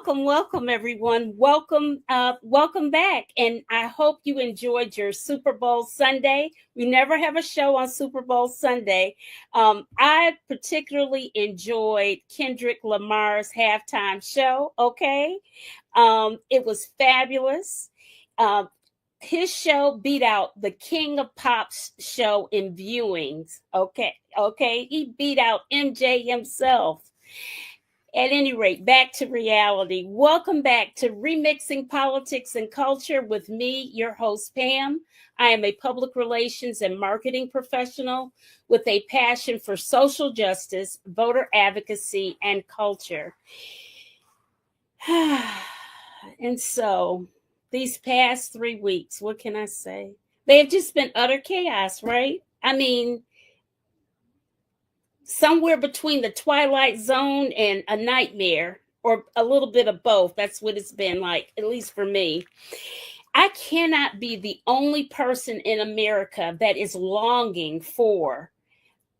Welcome, everyone. Welcome back. And I hope you enjoyed your Super Bowl Sunday. We never have a show on Super Bowl Sunday. I particularly enjoyed Kendrick Lamar's halftime show. Okay. It was fabulous. His show beat out the King of Pop's show in viewings. Okay. He beat out MJ himself. At any rate, back to reality. Welcome back to Remixing Politics and Culture with me, your host, Pam. I am a public relations and marketing professional with a passion for social justice, voter advocacy, and culture. And so, these past 3 weeks, what can I say? They have just been utter chaos, right? I mean, somewhere between the Twilight Zone and a nightmare, or a little bit of both. That's what it's been like, at least for me. I cannot be the only person in America that is longing for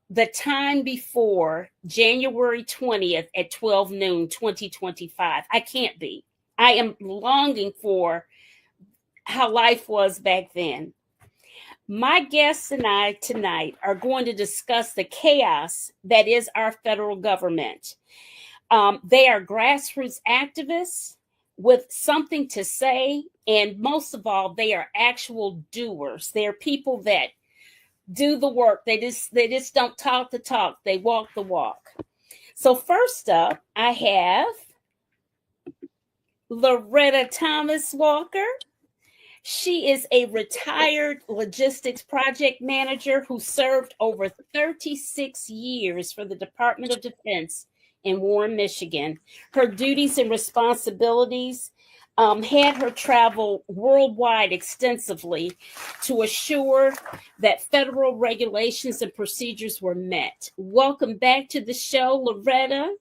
the time before January 20th at 12 noon, 2025. I can't be. I am longing for how life was back then. My guests and I tonight are going to discuss the chaos that is our federal government. They are grassroots activists with something to say, and most of all, they are actual doers. They are people that do the work. They just don't talk the talk. They walk the walk. So first up, I have Loretta Thomas Walker. She is a retired logistics project manager who served over 36 years for the Department of Defense in Warren, Michigan. Her duties and responsibilities had her travel worldwide extensively to assure that federal regulations and procedures were met. Welcome back to the show, Loretta,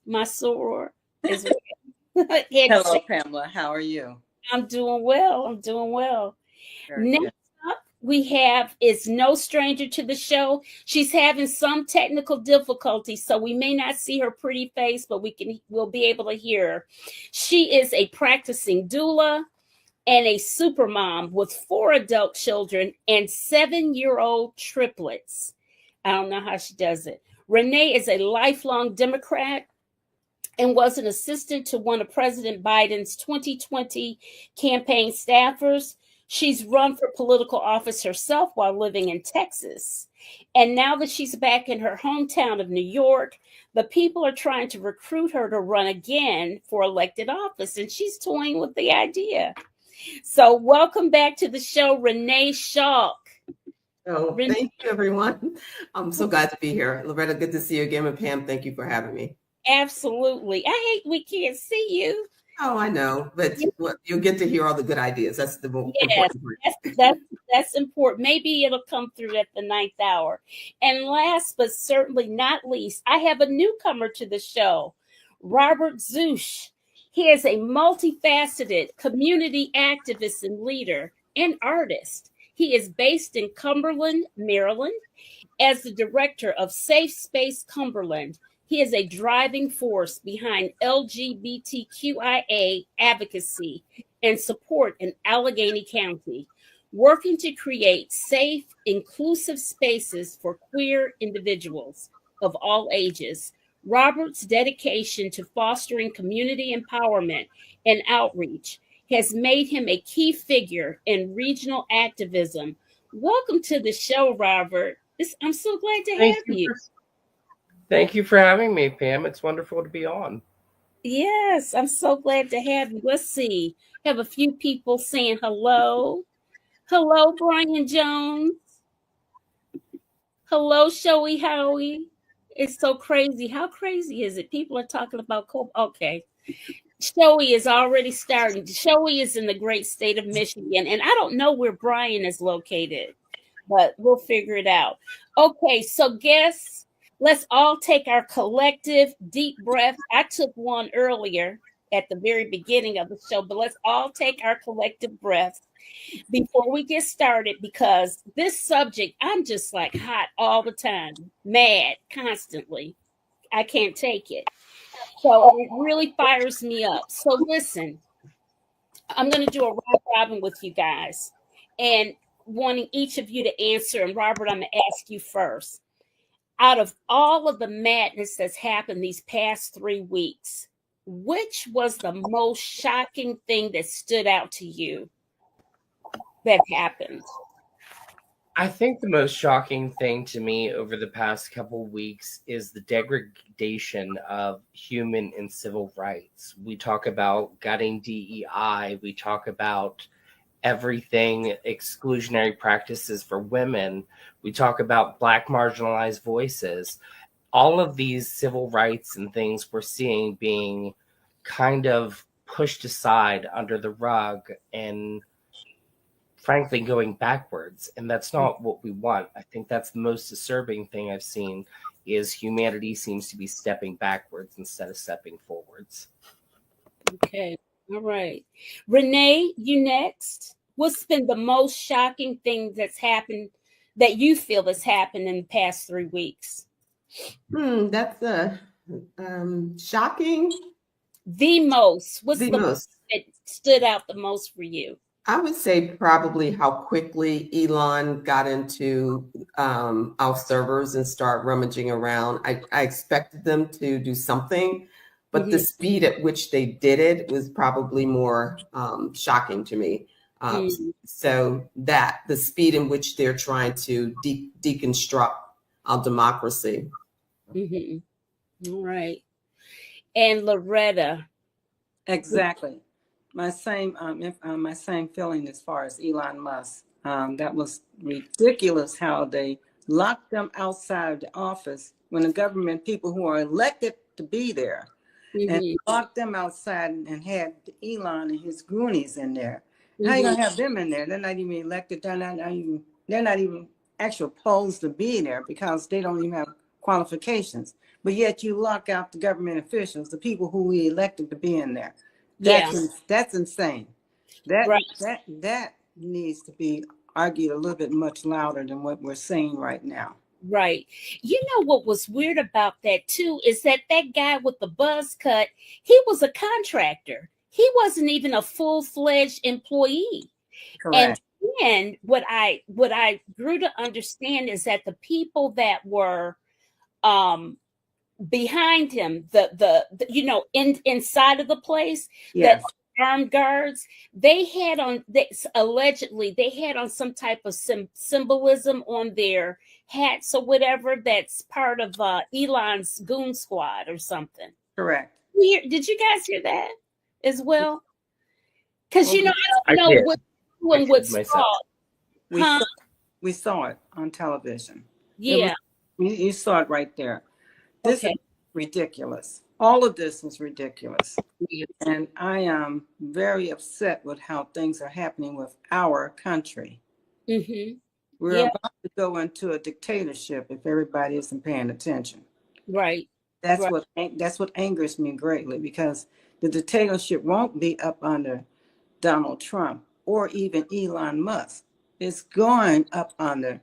my soror. Hello, Pamela. How are you? I'm doing well. Next up, we have is no stranger to the show. She's having some technical difficulties, so we may not see her pretty face, but we'll be able to hear her. She is a practicing doula and a supermom with 4 adult children and 7-year-old triplets. I don't know how she does it. Renee is a lifelong Democrat and was an assistant to one of President Biden's 2020 campaign staffers. She's run for political office herself while living in Texas. And now that she's back in her hometown of New York, the people are trying to recruit her to run again for elected office, and she's toying with the idea. So welcome back to the show, Renee Schalk. Oh, thank you, everyone. I'm so glad to be here. Loretta, good to see you again. And Pam, thank you for having me. Absolutely. I hate we can't see you. Oh, I know, but you'll get to hear all the good ideas. That's the most important part. That's important. Maybe it'll come through at the 9th hour. And last but certainly not least, I have a newcomer to the show, Robert Zusch. He is a multifaceted community activist and leader and artist. He is based in Cumberland, Maryland, as the director of Safe Space Cumberland. He is a driving force behind LGBTQIA advocacy and support in Allegheny County, working to create safe, inclusive spaces for queer individuals of all ages. Robert's dedication to fostering community empowerment and outreach has made him a key figure in regional activism. Welcome to the show, Robert. I'm so glad to have you. Thank you for having me, Pam. It's wonderful to be on. Yes, I'm so glad to have you. Let's see. I have a few people saying hello. Hello, Brian Jones. Hello, Showy Howie. It's so crazy. How crazy is it? People are talking about okay. Showy is already starting. Showy is in the great state of Michigan, and I don't know where Brian is located, but we'll figure it out. Okay, so guess let's all take our collective deep breath. I took one earlier at the very beginning of the show, but let's all take our collective breath before we get started because this subject, I'm just like hot all the time, mad constantly. I can't take it. So it really fires me up. So listen, I'm going to do a round robin with you guys and wanting each of you to answer. And Robert, I'm going to ask you first. Out of all of the madness that's happened these past 3 weeks, which was the most shocking thing that stood out to you that happened? I think the most shocking thing to me over the past couple weeks is the degradation of human and civil rights. We talk about gutting DEI. We talk about everything exclusionary practices for women. We talk about Black marginalized voices. All of these civil rights and things we're seeing being kind of pushed aside under the rug and frankly going backwards, and that's not what we want. I think that's the most disturbing thing I've seen is humanity seems to be stepping backwards instead of stepping forwards. Okay, all right. Renee, you next. What's been the most shocking thing that's happened that you feel that's happened in the past 3 weeks? That's shocking. The most. What's The the most that stood out the most for you? I would say probably how quickly Elon got into our servers and start rummaging around. I expected them to do something, but the speed at which they did it was probably more shocking to me. So that the speed in which they're trying to deconstruct our democracy. All right. And Loretta. Exactly. My same feeling as far as Elon Musk. That was ridiculous how they locked them outside the office when the government people who are elected to be there and locked them outside and had Elon and his goonies in there. How are you gonna have them in there? They're not even elected. They're not even actual polls to be there because they don't even have qualifications. But yet you lock out the government officials, the people who we elected to be in there. That's insane. That needs to be argued a little bit much louder than what we're saying right now. Right. You know what was weird about that too is that guy with the buzz cut, he was a contractor. He wasn't even a full-fledged employee. Correct. And what I grew to understand is that the people that were behind him, the inside of the place, yes, that armed guards, they had on allegedly they had on some type of symbolism on their hats or whatever that's part of Elon's goon squad or something. correct. Did you guys hear that as well? Because I don't know what one would saw. We saw it on television. Yeah, you saw it right there. This is ridiculous. All of this is ridiculous. And I am very upset with how things are happening with our country. We're about to go into a dictatorship if everybody isn't paying attention. Right. That's what angers me greatly, because the dictatorship won't be up under Donald Trump or even Elon Musk. It's going up under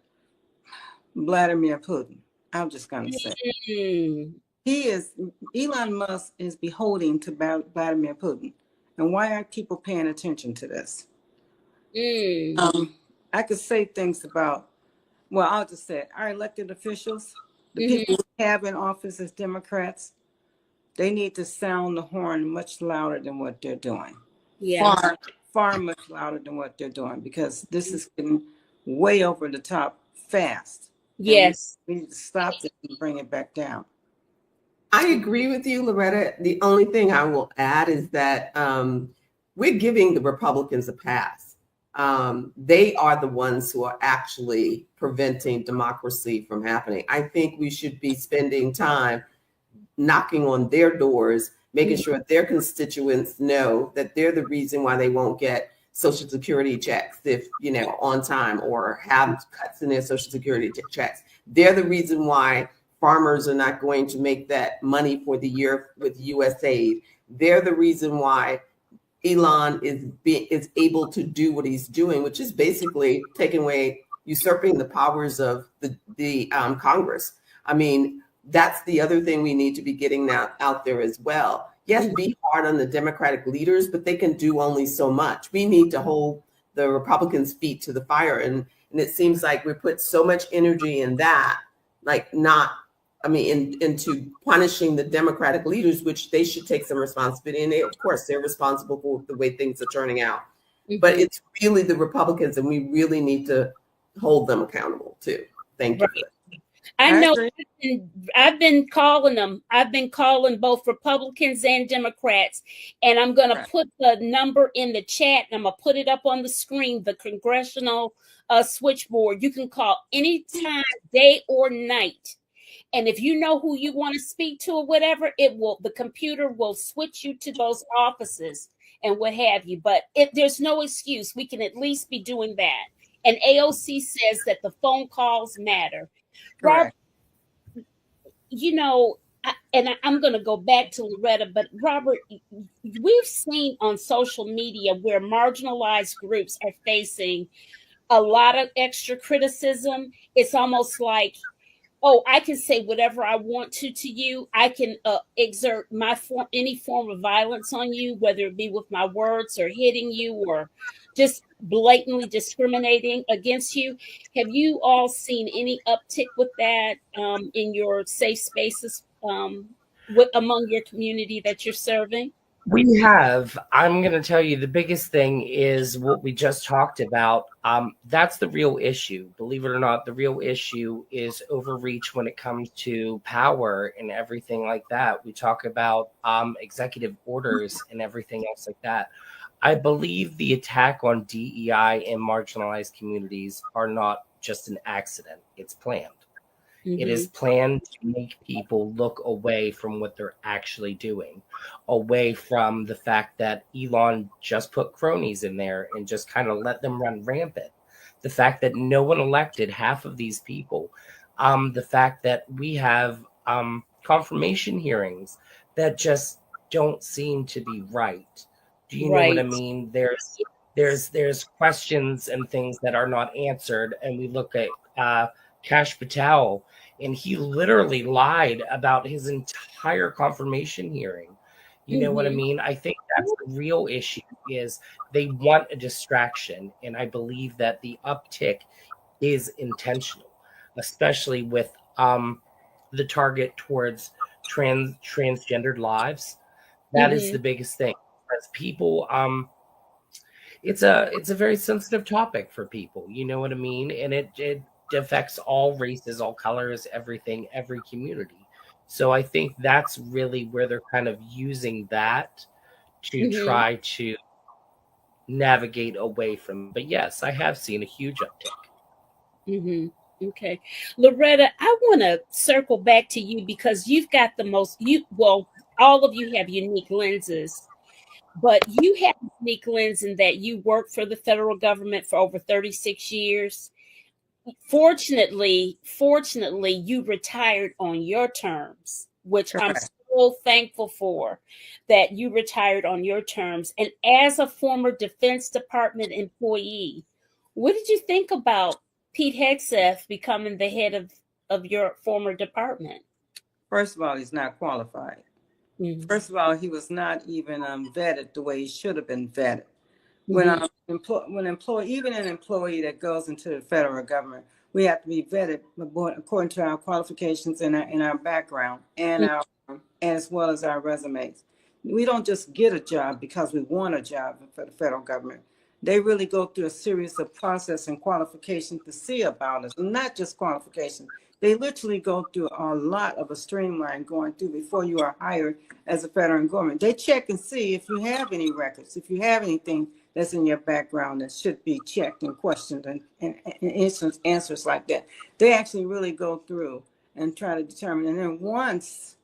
Vladimir Putin. I'm just going to say. Elon Musk is beholden to Vladimir Putin. And why aren't people paying attention to this? I could say things about, I'll just say it. Our elected officials, the people we have in office as Democrats, they need to sound the horn much louder than what they're doing. Yeah. Far much louder than what they're doing, because this is getting way over the top fast. Yes. We need to stop this and bring it back down. I agree with you, Loretta. The only thing I will add is that we're giving the Republicans a pass. they are the ones who are actually preventing democracy from happening. I think we should be spending time knocking on their doors, making sure their constituents know that they're the reason why they won't get Social Security checks if, on time, or have cuts in their Social Security checks. They're the reason why farmers are not going to make that money for the year with USAID. They're the reason why Elon is able to do what he's doing, which is basically usurping the powers of the Congress. I mean, that's the other thing we need to be getting out there as well. Yes, be hard on the Democratic leaders, but they can do only so much. We need to hold the Republicans' feet to the fire. And it seems like we put so much energy in that, into punishing the Democratic leaders, which they should take some responsibility. And of course, they're responsible for the way things are turning out. But it's really the Republicans, and we really need to hold them accountable too. Thank you. I know I've been calling them. I've been calling both Republicans and Democrats, and I'm going to put the number in the chat, and I'm going to put it up on the screen, the congressional switchboard. You can call anytime, day or night. And if you know who you want to speak to or whatever, the computer will switch you to those offices and what have you. But there's no excuse. We can at least be doing that. And AOC says that the phone calls matter. Robert, I'm going to go back to Loretta, but Robert, we've seen on social media where marginalized groups are facing a lot of extra criticism. It's almost like, I can say whatever I want to you. I can exert any form of violence on you, whether it be with my words or hitting you or just blatantly discriminating against you. Have you all seen any uptick with that in your safe spaces among your community that you're serving? We have. I'm going to tell you the biggest thing is what we just talked about. That's the real issue. Believe it or not, the real issue is overreach when it comes to power and everything like that. We talk about executive orders and everything else like that. I believe the attack on DEI in marginalized communities are not just an accident. It's planned. It is planned to make people look away from what they're actually doing, away from the fact that Elon just put cronies in there and just kind of let them run rampant. The fact that no one elected half of these people. The fact that we have confirmation hearings that just don't seem to be right. Do you know what I mean? There's questions and things that are not answered, and we look at Kash Patel, and he literally lied about his entire confirmation hearing. You know what I mean? I think that's the real issue, is they want a distraction, and I believe that the uptick is intentional, especially with the target towards transgendered lives. That is the biggest thing. As people, it's a very sensitive topic for people. You know what I mean? And it affects all races, all colors, everything, every community. So I think that's really where they're kind of using that to try to navigate away from. But yes, I have seen a huge uptick. Okay. Loretta, I want to circle back to you because you've got all of you have unique lenses, but you have a unique lens in that you work for the federal government for over 36 years. Fortunately, you retired on your terms, which I'm so thankful for, that you retired on your terms. And as a former Defense Department employee, what did you think about Pete Hegseth becoming the head of your former department? First of all, he's not qualified. First of all, he was not even vetted the way he should have been vetted. When an employee that goes into the federal government, we have to be vetted according to our qualifications and our background and as well as our resumes. We don't just get a job because we want a job for the federal government. They really go through a series of process and qualifications to see about us, and not just qualifications. They literally go through a lot of a streamline going through before you are hired as a federal government. They check and see if you have any records, if you have anything that's in your background that should be checked and questioned and answers like that. They actually really go through and try to determine. And then once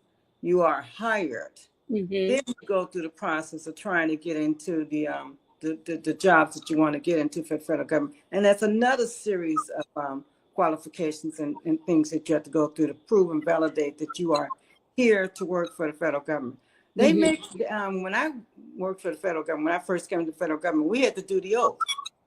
you are hired, then you go through the process of trying to get into the jobs that you want to get into for the federal government. And that's another series of qualifications and things that you have to go through to prove and validate that you are here to work for the federal government. They make, when I worked for the federal government, when I first came to the federal government, we had to do the oath.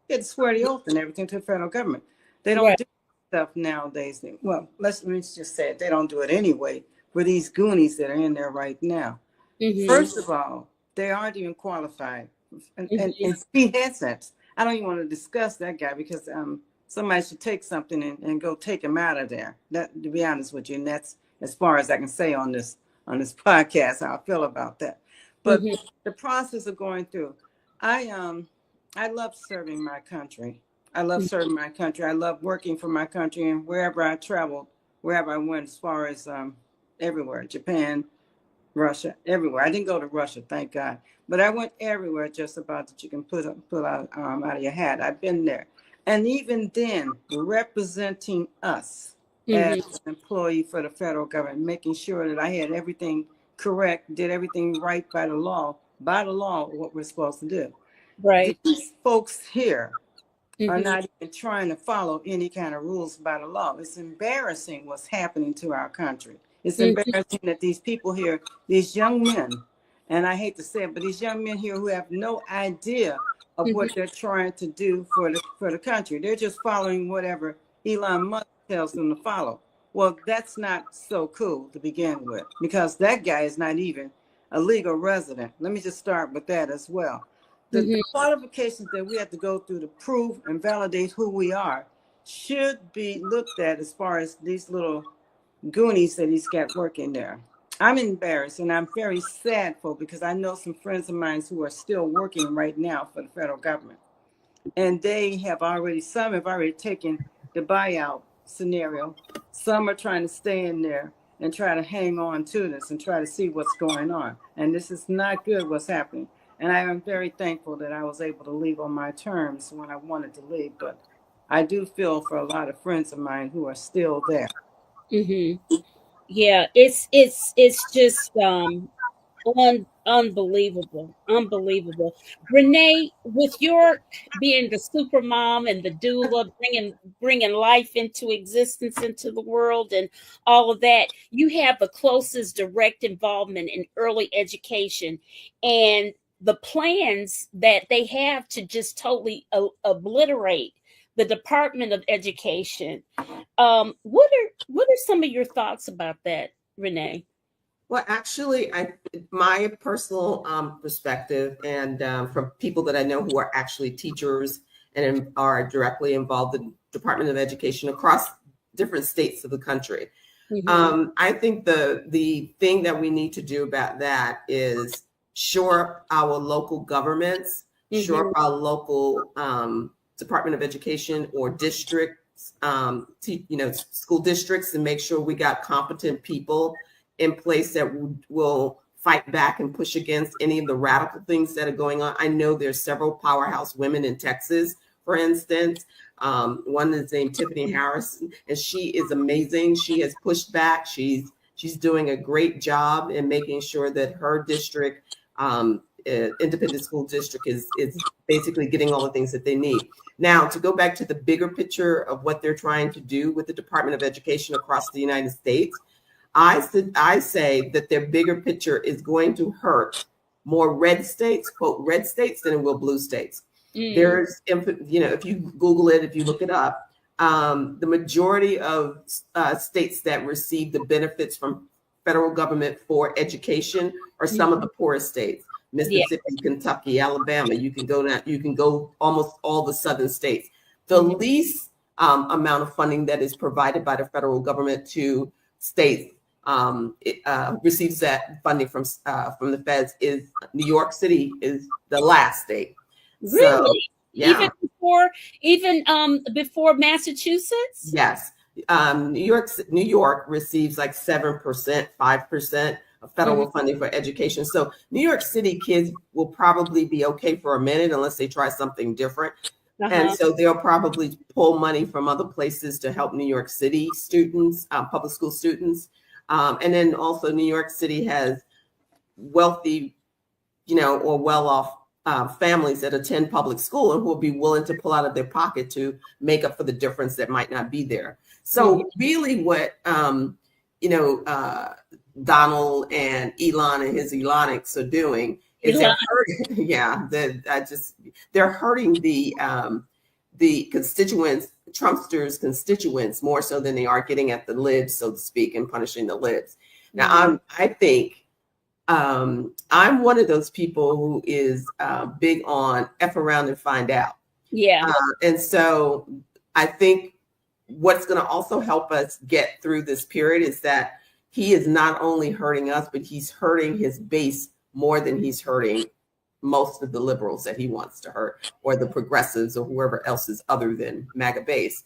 We had to swear the oath and everything to the federal government. They don't do stuff nowadays. Well, let me just say it. They don't do it anyway for these goonies that are in there right now. First of all, they aren't even qualified. And Pete Hegseth, I don't even want to discuss that guy because somebody should take something and go take him out of there. That, to be honest with you, and that's as far as I can say on this podcast, how I feel about that. But the process of going through, I love serving my country. I love serving my country. I love working for my country, and wherever I traveled, wherever I went, as far as everywhere, Japan, Russia, everywhere. I didn't go to Russia, thank God, but I went everywhere just about that you can pull out of your hat. I've been there. And even then, representing us as an employee for the federal government, making sure that I had everything correct, did everything right by the law, what we're supposed to do. Right. These folks here are not even trying to follow any kind of rules by the law. It's embarrassing what's happening to our country. It's embarrassing that these people here, these young men, and I hate to say it, but these young men here who have no idea of what they're trying to do for the country. They're just following whatever Elon Musk tells them to follow. Well, that's not so cool to begin with, because that guy is not even a legal resident. Let me just start with that as well. The qualifications that we have to go through to prove and validate who we are should be looked at as far as these little goonies that he's got working there. I'm embarrassed and I'm very sad because I know some friends of mine who are still working right now for the federal government. And they have some have already taken the buyout scenario. Some are trying to stay in there and try to hang on to this and try to see what's going on. And this is not good what's happening. And I am very thankful that I was able to leave on my terms when I wanted to leave. But I do feel for a lot of friends of mine who are still there. Yeah, it's just unbelievable. Renee, with your being the super mom and the doula, bringing life into existence into the world and all of that, you have the closest direct involvement in early education and the plans that they have to just totally obliterate the Department of Education. What are some of your thoughts about that, Renee? Well, actually, my personal perspective, and from people that I know who are actually teachers and are directly involved in the Department of Education across different states of the country, I think the thing that we need to do about that is shore up our local governments, shore up our local Department of Education or districts, school districts, and make sure we got competent people in place that will fight back and push against any of the radical things that are going on. I know there's several powerhouse women in Texas, for instance. One is named Tiffany Harris, and she is amazing. She has pushed back. She's doing a great job in making sure that her district, independent school district, is basically getting all the things that they need. Now, to go back to the bigger picture of what they're trying to do with the Department of Education across the United States, I say that their bigger picture is going to hurt more red states, quote, red states, than it will blue states. There's, if you Google it, if you look it up, the majority of states that receive the benefits from federal government for education are some of the poorest states. Mississippi, Kentucky, Alabama. You can go almost all the southern states. The least amount of funding that is provided by the federal government to states receives that funding from the feds is New York City is the last state. Really? So, yeah. Even before Massachusetts? Yes. New York receives like 7%, 5%, federal funding for education. So New York City kids will probably be okay for a minute unless they try something different. And so they'll probably pull money from other places to help New York City students, public school students. And then also New York City has wealthy, or well-off families that attend public school and who will be willing to pull out of their pocket to make up for the difference that might not be there. So really what, Donald and Elon and his Elonics are doing is they're hurting the constituents, Trumpsters' constituents, more so than they are getting at the libs, so to speak, and punishing the libs. Now, I think I'm one of those people who is big on F around and find out. Yeah. And so I think what's going to also help us get through this period is that he is not only hurting us, but he's hurting his base more than he's hurting most of the liberals that he wants to hurt, or the progressives, or whoever else is other than MAGA base.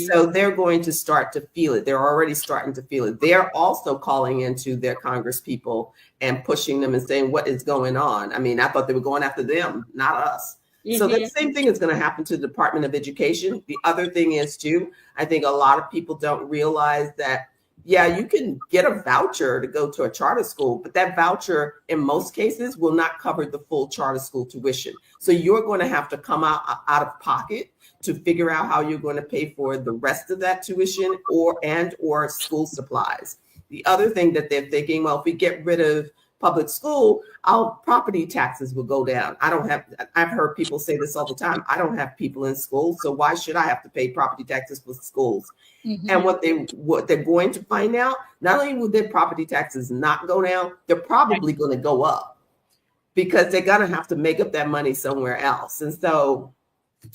So they're going to start to feel it. They're already starting to feel it. They're also calling into their Congress people and pushing them and saying, what is going on? I mean, I thought they were going after them, not us. So the same thing is going to happen to the Department of Education. The other thing is too, I think a lot of people don't realize that, yeah, you can get a voucher to go to a charter school, but that voucher in most cases will not cover the full charter school tuition. So you're going to have to come out of pocket to figure out how you're going to pay for the rest of that tuition or school supplies. The other thing that they're thinking, well, if we get rid of public school, our property taxes will go down. I've heard people say this all the time. I don't have people in school, so why should I have to pay property taxes for schools? And what they're going to find out, not only will their property taxes not go down, they're probably going to go up, because they're going to have to make up that money somewhere else. And so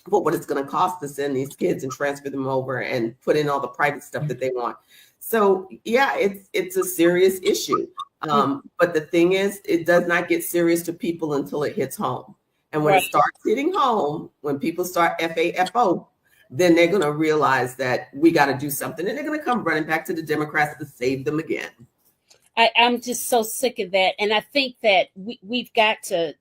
what it's going to cost to send these kids and transfer them over and put in all the private stuff that they want. So yeah, it's a serious issue. But the thing is, it does not get serious to people until it hits home. And when it starts hitting home, when people start FAFO, then they're going to realize that we got to do something, and they're going to come running back to the Democrats to save them again. I'm just so sick of that. And I think that we've got to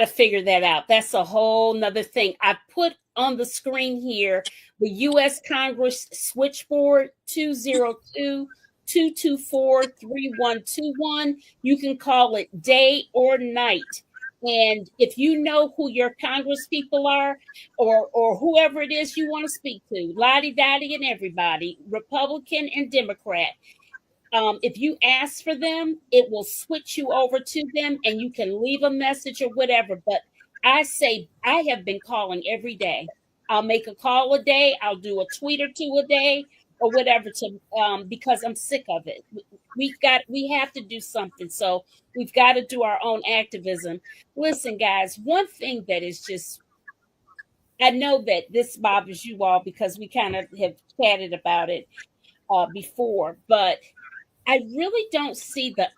figure that out. That's a whole nother thing. I put on the screen here the U.S. Congress switchboard 202-224-3121. You can call it day or night. And if you know who your Congress people are, or whoever it is you want to speak to, Lottie-Dottie and everybody, Republican and Democrat, if you ask for them, it will switch you over to them, and you can leave a message or whatever. But I say, I have been calling every day. I'll make a call a day. I'll do a tweet or two a day or whatever, because I'm sick of it. We have to do something. So we've got to do our own activism. Listen, guys, one thing that is just, I know that this bothers you all because we kind of have chatted about it before, but I really don't see the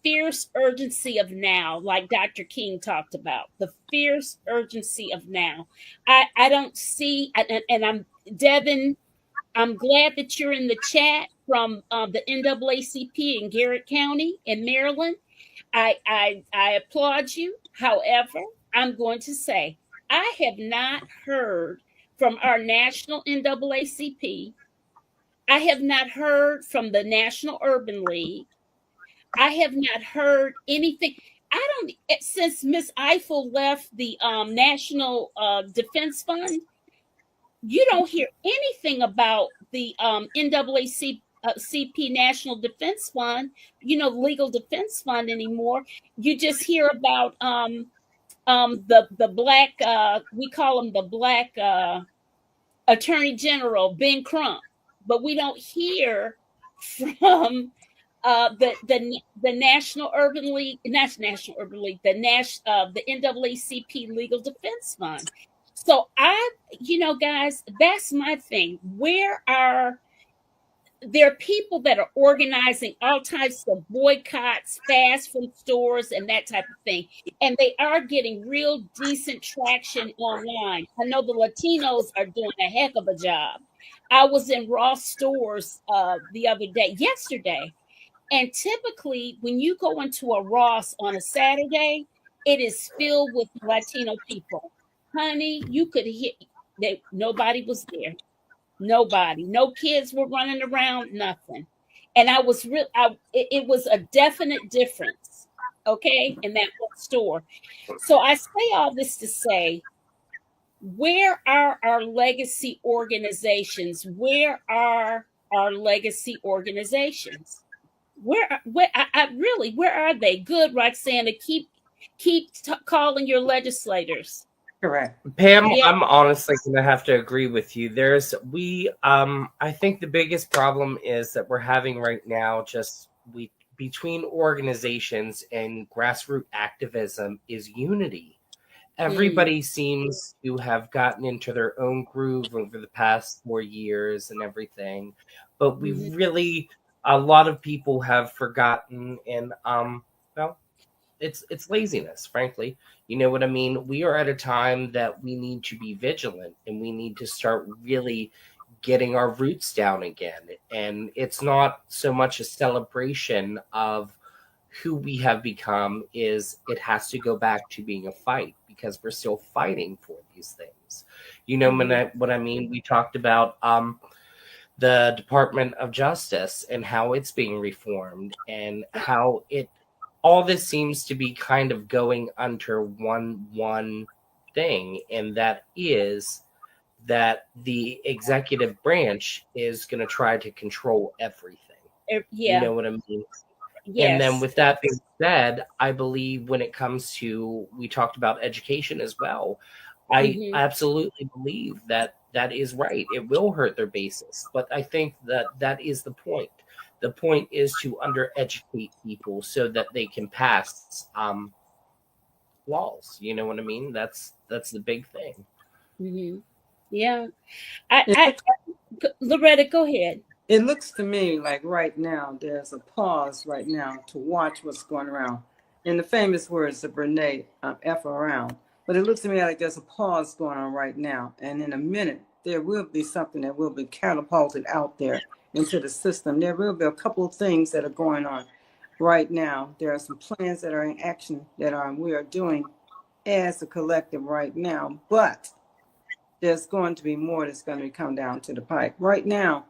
fierce urgency of now, like Dr. King talked about, the fierce urgency of now. I don't see, and Devin, I'm glad that you're in the chat from the NAACP in Garrett County in Maryland. I applaud you. However, I'm going to say, I have not heard from our national NAACP. I have not heard from the National Urban League. I have not heard anything. Since Miss Eiffel left the National Defense Fund, you don't hear anything about the NAACP National Defense Fund, Legal Defense Fund anymore. You just hear about the black, we call him the black Attorney General, Ben Crump. But we don't hear from the National Urban League, not National Urban League, the NAACP Legal Defense Fund. So guys, that's my thing. Where are there are people that are organizing all types of boycotts, fast food stores, and that type of thing. And they are getting real decent traction online. I know the Latinos are doing a heck of a job. I was in Ross stores the other day, yesterday, and typically when you go into a Ross on a Saturday, it is filled with Latino people. Honey, you could hear nobody was there. Nobody, no kids were running around, nothing. And I was real. It was a definite difference, okay, in that one store. So I say all this to say, where are our legacy organizations? Where are our legacy organizations? Where I really, where are they? Good, Roxana. Keep calling your legislators. Correct. Pam, Yeah. I'm honestly going to have to agree with you. I think the biggest problem is that we're having right now between organizations and grassroots activism is unity. Everybody seems to have gotten into their own groove over the past 4 years and everything, but a lot of people have forgotten, and well, it's laziness, frankly. You know what I mean? We are at a time that we need to be vigilant, and we need to start really getting our roots down again. And it's not so much a celebration of who we have become, it has to go back to being a fight, because we're still fighting for these things. You know what I mean? We talked about the Department of Justice and how it's being reformed, and how all this seems to be kind of going under one thing, and that is that the executive branch is going to try to control everything. Yeah. You know what I mean? Yes. And then with that being said, I believe when it comes to, we talked about education as well, I absolutely believe that is right. It will hurt their basis, but I think that is the point. The point is to undereducate people so that they can pass laws. You know what I mean? That's the big thing. Yeah. Loretta, go ahead. It looks to me like right now there's a pause right now to watch what's going around. In the famous words of Brene, F around. But it looks to me like there's a pause going on right now. And in a minute, there will be something that will be catapulted out there into the system. There will be a couple of things that are going on right now. There are some plans that are in action that we are doing as a collective right now. But there's going to be more that's going to come down to the pipe. Right now,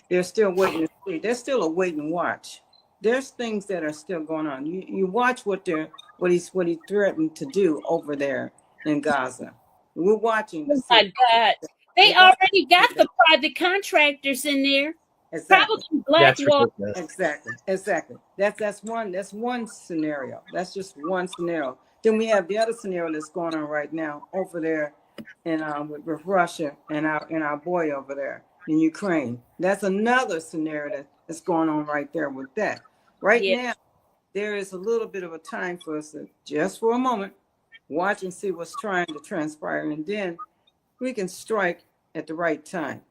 they're still waiting to see. There's still a wait and watch. There's things that are still going on. You watch what he threatened to do over there in Gaza. We're watching. Oh my God. They already got the private contractors in there. Exactly. Probably Blackwater. Exactly. That's one scenario. That's just one scenario. Then we have the other scenario that's going on right now over there in with Russia and our boy over there in Ukraine. That's another scenario that's going on right there with that. Right now, there is a little bit of a time for us to, just for a moment, watch and see what's trying to transpire, and then we can strike at the right time.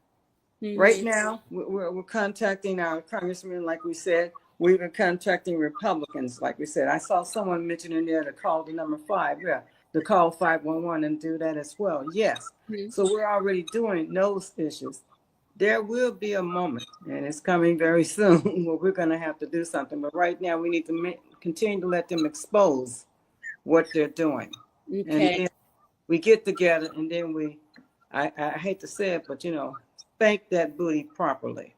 Right now, we're contacting our congressmen, like we said. We've been contacting Republicans, like we said. I saw someone mentioning there to call the number 5. Yeah, to call 511 and do that as well. Yes. So we're already doing those issues. There will be a moment, and it's coming very soon, where we're going to have to do something. But right now, we need to continue to let them expose what they're doing. Okay. And then we get together, and then I hate to say it, but, spank that booty properly.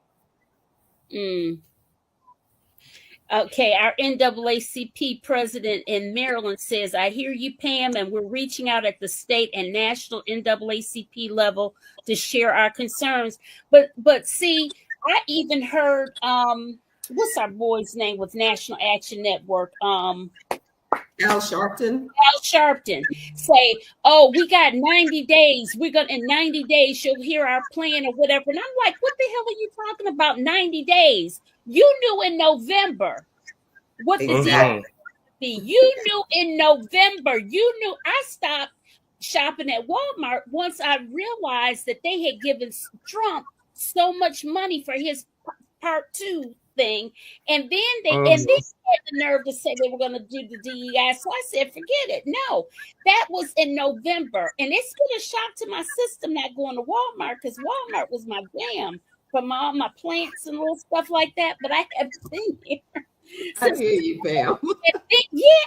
Okay, our NAACP president in Maryland says, I hear you, Pam, and we're reaching out at the state and national NAACP level to share our concerns. But see, I even heard, what's our boy's name with National Action Network? Al Sharpton. Al Sharpton say, oh, we got 90 days. In 90 days, you'll hear our plan or whatever. And I'm like, what the hell are you talking about 90 days? You knew in November what the deal would be. You knew in November. You knew. I stopped shopping at Walmart once I realized that they had given Trump so much money for his part 2 thing. And then they Mhm. and then had the nerve to say they were going to do the DEI. So I said, forget it. No, that was in November, and it's been a shock to my system not going to Walmart, because Walmart was my jam for all my plants and little stuff like that. But I haven't been here. I hear you, Pam.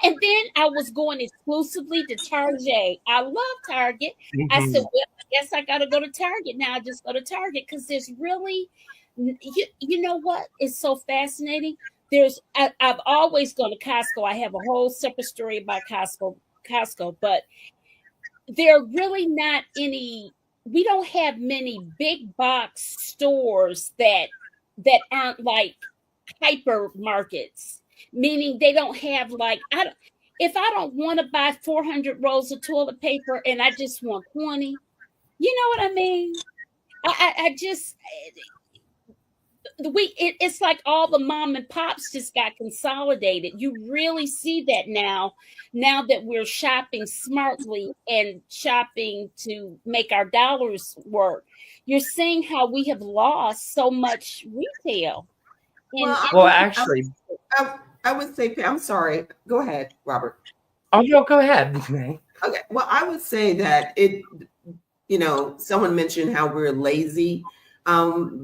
And then I was going exclusively to Target. I love Target. I said, Mhm. well, I guess I got to go to Target now. I just go to Target because there's really, you know what? It's so fascinating. I've always gone to Costco. I have a whole separate story about Costco, but there are really not any. We don't have many big box stores that aren't like hypermarkets, meaning they don't have like if I don't want to buy 400 rolls of toilet paper and I just want 20, you know what I mean? I just it's like all the mom and pops just got consolidated. You really see that now that we're shopping smartly and shopping to make our dollars work. You're seeing how we have lost so much retail. Well, actually, I would say, I'm sorry. Go ahead, Robert. oh no, go ahead. Okay. Well, I would say that someone mentioned how we're lazy.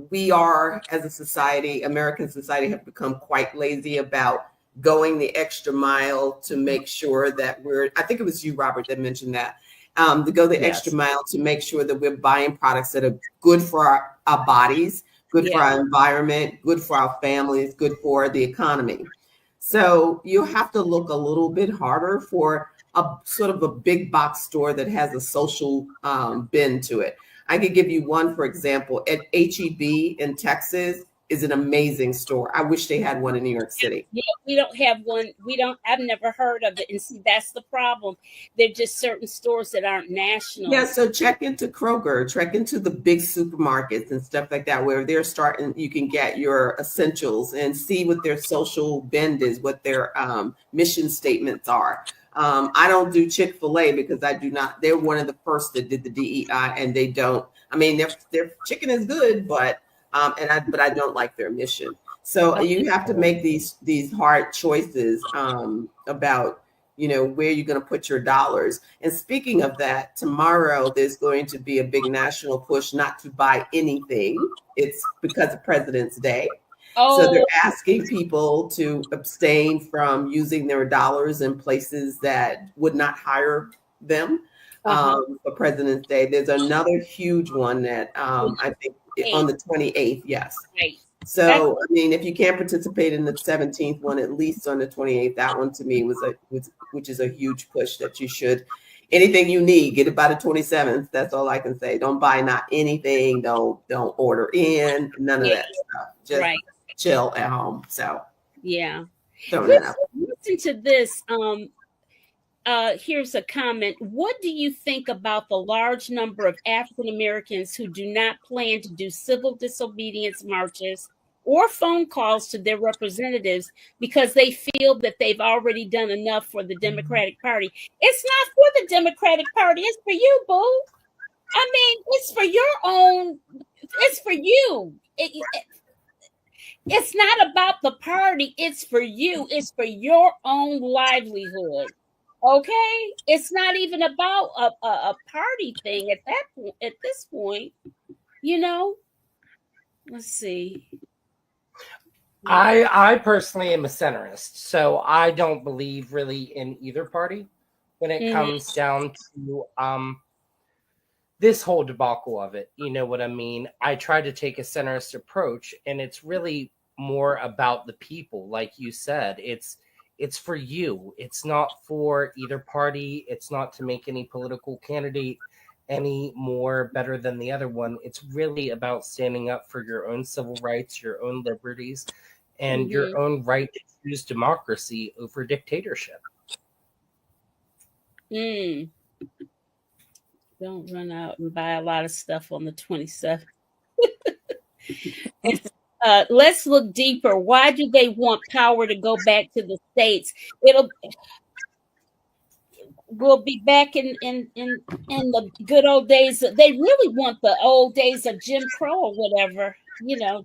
We are, as a society, American society, have become quite lazy about going the extra mile to make sure that I think it was you, Robert, that mentioned that, to go the extra mile to make sure that we're buying products that are good for our bodies, good for our environment, good for our families, good for the economy. So you have to look a little bit harder for a sort of a big box store that has a social bend to it. I could give you one, for example, at HEB in Texas is an amazing store. I wish they had one in New York City. Yeah, we don't have one. I've never heard of it. And see, that's the problem. They're just certain stores that aren't national. Yeah, so check into Kroger, check into the big supermarkets and stuff like that, where they're starting, you can get your essentials and see what their social bend is, what their mission statements are. I don't do Chick-fil-A because I do not, they're one of the first that did the DEI, and they don't, I mean, their chicken is good, but I don't like their mission. So you have to make these hard choices about, where you're going to put your dollars. And speaking of that, tomorrow there's going to be a big national push not to buy anything. It's because of President's Day. So they're asking people to abstain from using their dollars in places that would not hire them for President's Day. There's another huge one that I think on the 28th. Yes. Right. So, I mean, if you can't participate in the 17th one, at least on the 28th, that one to me which is a huge push that you should, anything you need, get it by the 27th. That's all I can say. Don't buy not anything. Don't order in, none of that stuff. Just chill at home. So listen to this. Here's a comment. What do you think about the large number of African Americans who do not plan to do civil disobedience marches or phone calls to their representatives because they feel that they've already done enough for the Democratic Party? It's not for the Democratic Party. It's for you, boo. I mean, it's for your own. It's for you. It's not about the party. It's for you. It's for your own livelihood. Okay, it's not even about a party thing at this point. Let's see. I personally am a centrist, so I don't believe really in either party when it comes down to this whole debacle of it. You know what I mean? I try to take a centrist approach, and it's really more about the people, like you said. It's for you. It's not for either party. It's not to make any political candidate any more better than the other one. It's really about standing up for your own civil rights, your own liberties, and your own right to choose democracy over dictatorship. Don't run out and buy a lot of stuff on the 27th. Let's look deeper. Why do they want power to go back to the states? We'll be back in the good old days. They really want the old days of Jim Crow or whatever.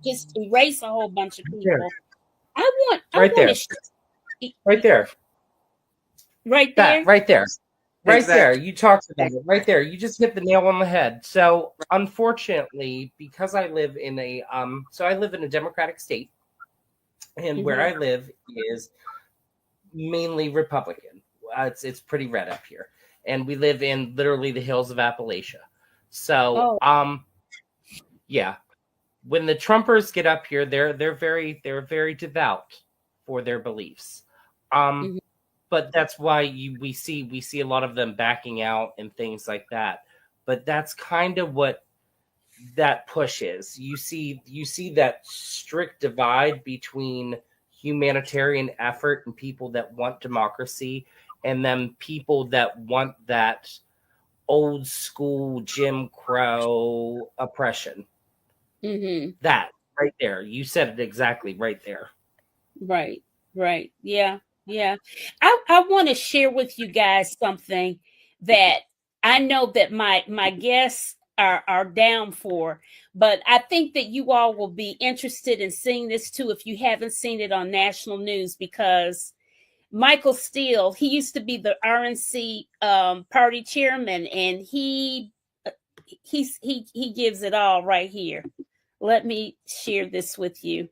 just erase a whole bunch of There. people. I want Right there. Right there. Right That there. right there. Right there. Exactly. You talked about it. Right there. You just hit the nail on the head. So unfortunately, because I live in a Democratic state, and where I live is mainly Republican. It's pretty red up here, and we live in literally the hills of Appalachia. So yeah, when the Trumpers get up here, they're very devout for their beliefs. But that's why we see a lot of them backing out and things like that. But that's kind of what that push is. You see that strict divide between humanitarian effort and people that want democracy, and then people that want that old school Jim Crow oppression. That right there, you said it exactly right there. Right. Yeah. I want to share with you guys something that I know that my guests are down for, but I think that you all will be interested in seeing this too if you haven't seen it on national news, because Michael Steele, he used to be the RNC party chairman, and he gives it all right here. Let me share this with you.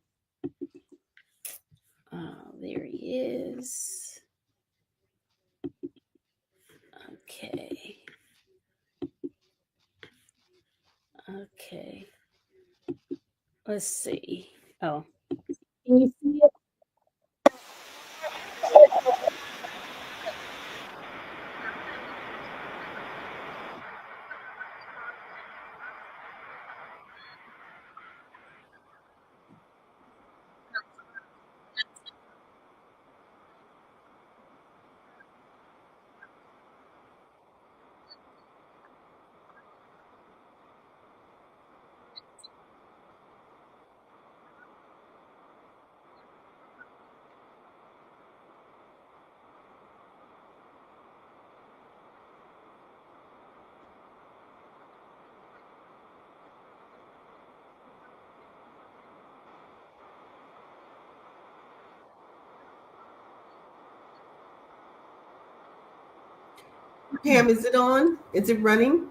There he is. Okay. Let's see. Oh, can you see it? Pam, is it on? Is it running?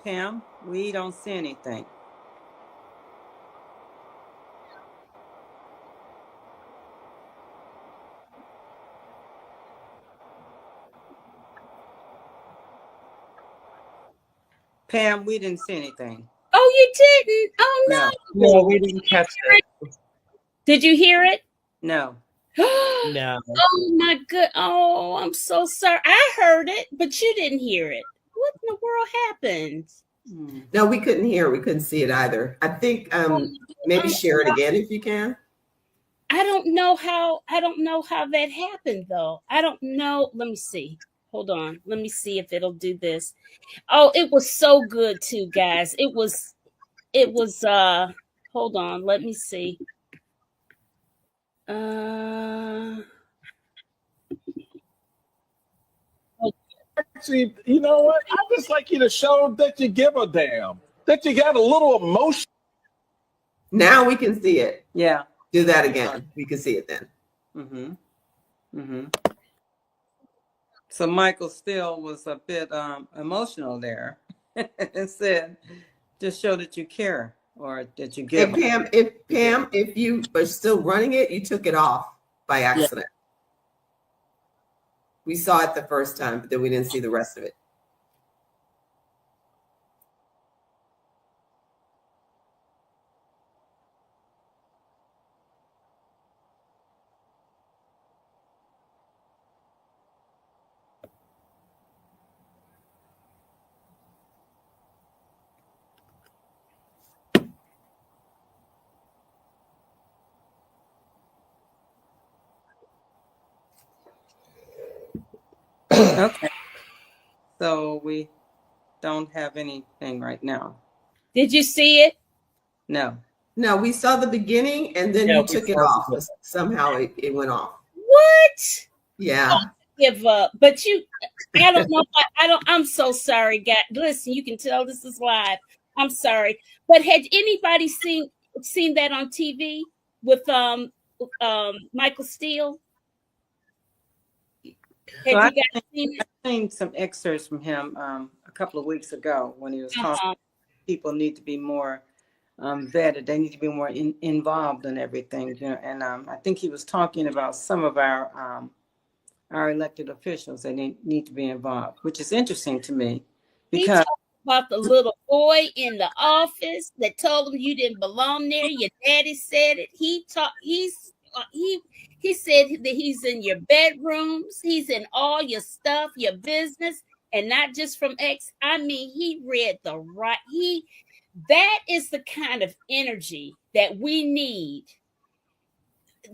Pam, we don't see anything. Pam, we didn't see anything. Oh, you didn't? Oh no. No, we didn't catch it. Did you hear it? No. No. Oh my good. Oh, I'm so sorry. I heard it, but you didn't hear it. What in the world happened? No, we couldn't hear. We couldn't see it either. I think maybe share it again if you can. I don't know how that happened though. I don't know. Let me see. Hold on. Let me see if it'll do this. Oh, it was so good too, guys. It was hold on, let me see. Actually, you know what? I just like you to show that you give a damn, that you got a little emotion. Now we can see it. Yeah. Do that again. We can see it then. So Michael Steele was a bit emotional there and said, just show that you care or that you give. And Pam, if you are still running it, you took it off by accident. Yeah. We saw it the first time, but then we didn't see the rest of it. Okay. So we don't have anything right now. Did you see it? No. No, we saw the beginning and then No, he took it we saw off. the- Somehow it went off. What? Yeah. Give up. But I don't know. I'm so sorry, guys. Listen, you can tell this is live. I'm sorry. But had anybody seen that on TV with Michael Steele? Had So you guys seen it? I've seen some excerpts from him a couple of weeks ago when he was talking. People need to be more vetted. They need to be more involved in everything. You know, and I think he was talking about some of our elected officials. They need to be involved, which is interesting to me He because talked about the little boy in the office that told him you didn't belong there. Your daddy said it. He said that he's in your bedrooms. He's in all your stuff, your business, and not just from X. I mean, he read the right. That is the kind of energy that we need.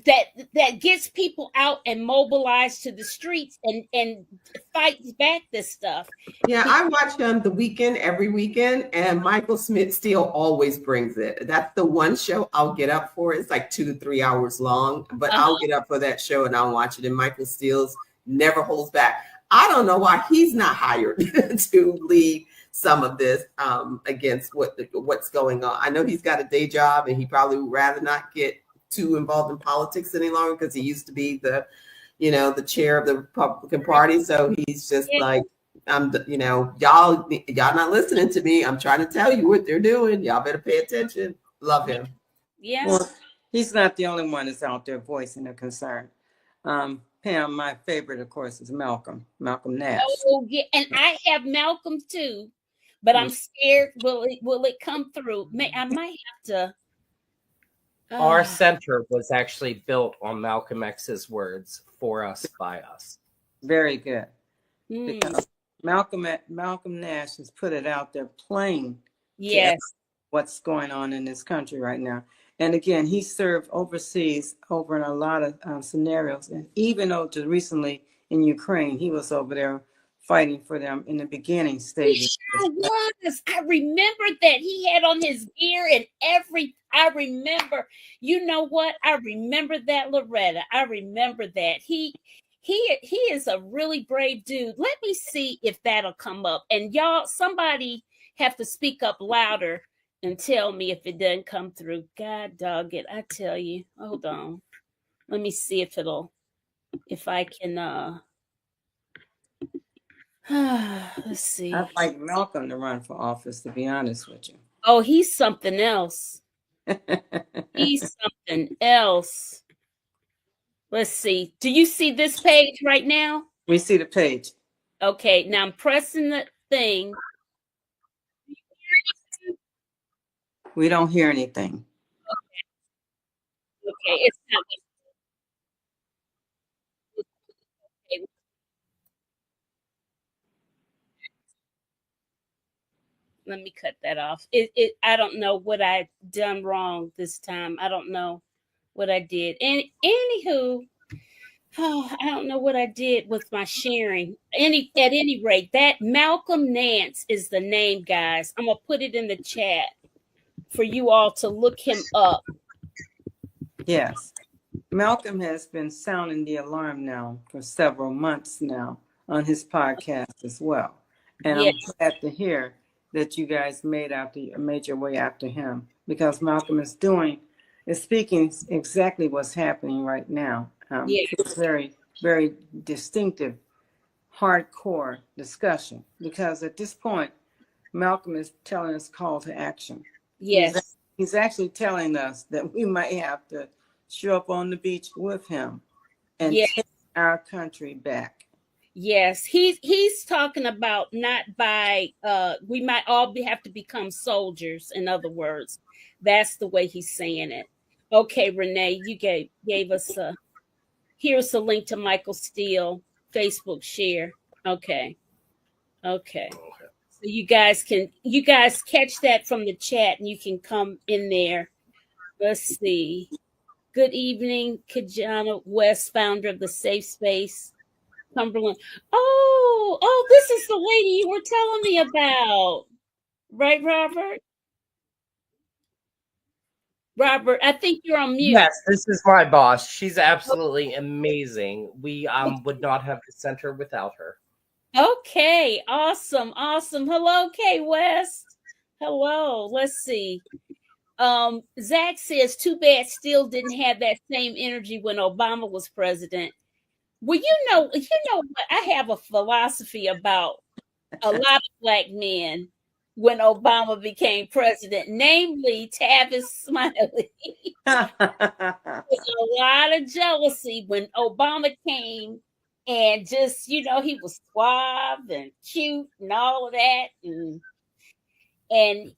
That gets people out and mobilized to the streets and fights back this stuff. Yeah, I watch him the weekend, every weekend, and Michael Smith Steele always brings it. That's the one show I'll get up for. It's like 2 to 3 hours long, but I'll get up for that show and I'll watch it. And Michael Steele's never holds back. I don't know why he's not hired to lead some of this against what's going on. I know he's got a day job and he probably would rather not get too involved in politics any longer because he used to be the chair of the Republican Party. So he's just like, y'all not listening to me. I'm trying to tell you what they're doing. Y'all better pay attention. Love him. Yeah. Well, he's not the only one that's out there voicing a concern. Pam, my favorite, of course, is Malcolm Nash. Oh, yeah. And I have Malcolm too, but I'm scared. Will it come through? I might have to. Our center was actually built on Malcolm X's words, "For us, by us." Very good. Because Malcolm Nash has put it out there plain. Yes. What's going on in this country right now. And again, he served overseas over in a lot of scenarios. And even though just recently in Ukraine, he was over there fighting for them in the beginning stages. He sure was. I remember that he had on his gear and I remember, you know what? I remember that, Loretta. I remember that. He is a really brave dude. Let me see if that'll come up. And y'all, somebody have to speak up louder and tell me if it doesn't come through. God dog it. I tell you. Hold on. Let me see if I can let's see. I'd like Malcolm to run for office, to be honest with you. Oh, he's something else. He's something else. Let's see. Do you see this page right now? We see the page. Okay, now I'm pressing the thing. We don't hear anything. Okay, it's not. Okay. Let me cut that off. I don't know what I done wrong this time. I don't know what I did. And anywho, I don't know what I did with my sharing. At any rate, that Malcolm Nance is the name, guys. I'm gonna put it in the chat for you all to look him up. Yes. Malcolm has been sounding the alarm now for several months now on his podcast as well. And Yes. I'm glad to hear that you guys made your way after him, because Malcolm is speaking exactly what's happening right now. Yes. It's very, very distinctive, hardcore discussion, because at this point, Malcolm is telling us call to action. Yes. He's actually telling us that we might have to show up on the beach with him and take our country back. Yes, he's talking about not by we might all have to become soldiers. In other words, that's the way he's saying it. Okay, Renee, you gave us here's a link to Michael Steele Facebook share. Okay. So you guys catch that from the chat and you can come in there. Let's see. Good evening, Kajana West, founder of the Safe Space. Cumberland. Oh, this is the lady you were telling me about. Right, Robert? Robert, I think you're on mute. Yes, this is my boss. She's absolutely amazing. We would not have sent her without her. Okay, awesome. Hello, Kay West. Hello. Let's see. Zach says, too bad still didn't have that same energy when Obama was president. Well, you know what? I have a philosophy about a lot of black men when Obama became president, namely Tavis Smiley. There's a lot of jealousy when Obama came and just, he was suave and cute and all of that. And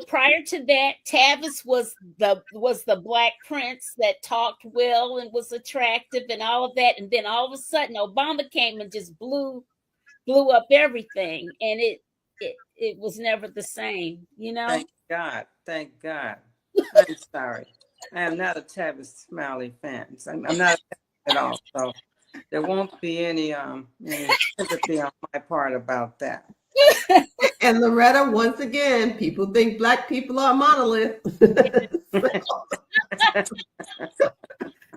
prior to that, Tavis was the black prince that talked well and was attractive and all of that. And then all of a sudden Obama came and just blew up everything, and it was never the same, Thank God. Thank God. I'm sorry. I am not a Tavis Smiley fan. I'm not at all. So there won't be any sympathy on my part about that. And Loretta, once again, people think black people are a monolith.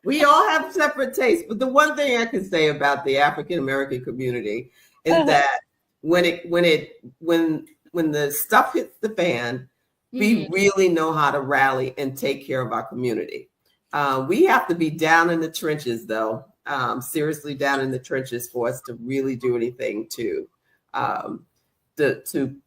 We all have separate tastes, but the one thing I can say about the African American community is that when the stuff hits the fan, we really know how to rally and take care of our community. We have to be down in the trenches, though, seriously down in the trenches for us to really do anything to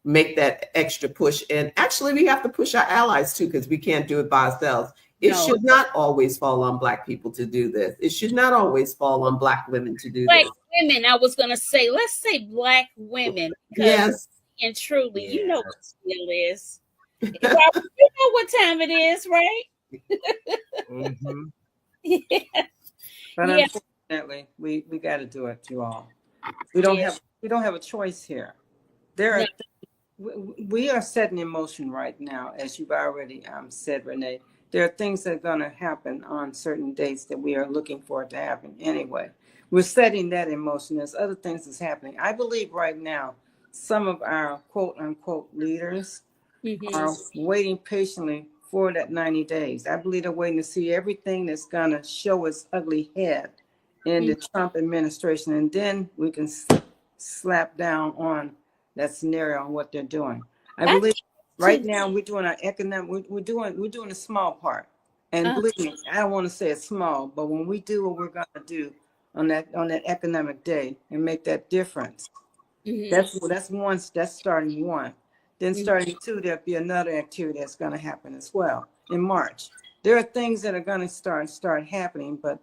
make that extra push. And actually, we have to push our allies too, because we can't do it by ourselves. It should not always fall on black people to do this. It should not always fall on black women to do black this. women, I was going to say, let's say black women. Yes. And truly, you know what skill is. Robert, you know what time it is, right? Mm-hmm. Yeah. But unfortunately, we got to do it, you all. We don't have a choice here. We are setting in motion right now, as you've already said, Renee. There are things that are going to happen on certain dates that we are looking for it to happen anyway. We're setting that in motion. There's other things that's happening. I believe right now some of our quote unquote leaders are waiting patiently for that 90 days. I believe they're waiting to see everything that's going to show its ugly head in the Trump administration, and then we can slap down on that scenario and what they're doing. I believe right now we're doing our economic. We're doing a small part, and believe me, I don't want to say it's small, but when we do what we're going to do on that economic day and make that difference, that's starting one. Then starting two, there'll be another activity that's going to happen as well in March. There are things that are going to start happening, but